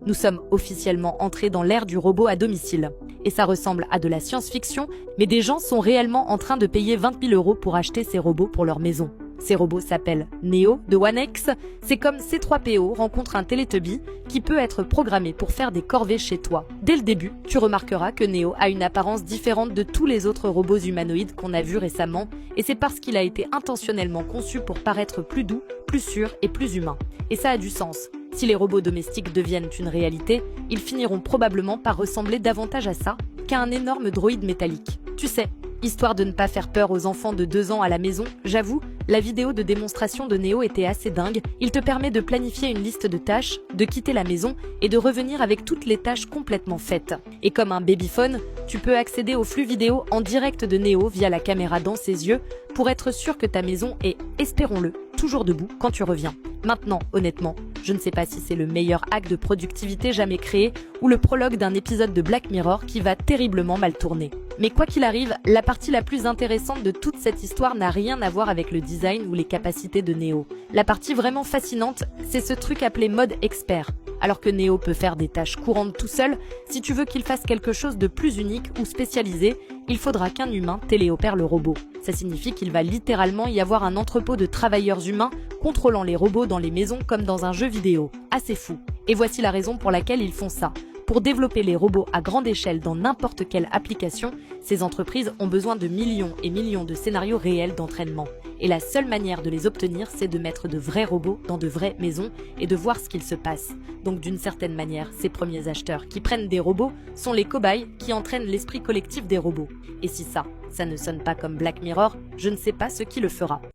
Nous sommes officiellement entrés dans l'ère du robot à domicile. Et ça ressemble à de la science-fiction, mais des gens sont réellement en train de payer 20 000 € pour acheter ces robots pour leur maison. Ces robots s'appellent Neo de OneX. C'est comme C3PO rencontre un Teletubby qui peut être programmé pour faire des corvées chez toi. Dès le début, tu remarqueras que Neo a une apparence différente de tous les autres robots humanoïdes qu'on a vus récemment, et c'est parce qu'il a été intentionnellement conçu pour paraître plus doux, plus sûr et plus humain. Et ça a du sens. Si les robots domestiques deviennent une réalité, ils finiront probablement par ressembler davantage à ça qu'à un énorme droïde métallique. Tu sais, histoire de ne pas faire peur aux enfants de 2 ans à la maison, j'avoue, la vidéo de démonstration de Neo était assez dingue. Il te permet de planifier une liste de tâches, de quitter la maison et de revenir avec toutes les tâches complètement faites. Et comme un babyphone, tu peux accéder au flux vidéo en direct de Neo via la caméra dans ses yeux pour être sûr que ta maison est, espérons-le, toujours debout quand tu reviens. Maintenant, honnêtement, je ne sais pas si c'est le meilleur hack de productivité jamais créé ou le prologue d'un épisode de Black Mirror qui va terriblement mal tourner. Mais quoi qu'il arrive, la partie la plus intéressante de toute cette histoire n'a rien à voir avec le design ou les capacités de Neo. La partie vraiment fascinante, c'est ce truc appelé mode expert. Alors que Neo peut faire des tâches courantes tout seul, si tu veux qu'il fasse quelque chose de plus unique ou spécialisé, il faudra qu'un humain téléopère le robot. Ça signifie qu'il va littéralement y avoir un entrepôt de travailleurs humains contrôlant les robots dans les maisons comme dans un jeu vidéo. Assez fou. Et voici la raison pour laquelle ils font ça. Pour développer les robots à grande échelle dans n'importe quelle application, ces entreprises ont besoin de millions et millions de scénarios réels d'entraînement. Et la seule manière de les obtenir, c'est de mettre de vrais robots dans de vraies maisons et de voir ce qu'il se passe. Donc d'une certaine manière, ces premiers acheteurs qui prennent des robots sont les cobayes qui entraînent l'esprit collectif des robots. Et si ça ne sonne pas comme Black Mirror, je ne sais pas ce qui le fera.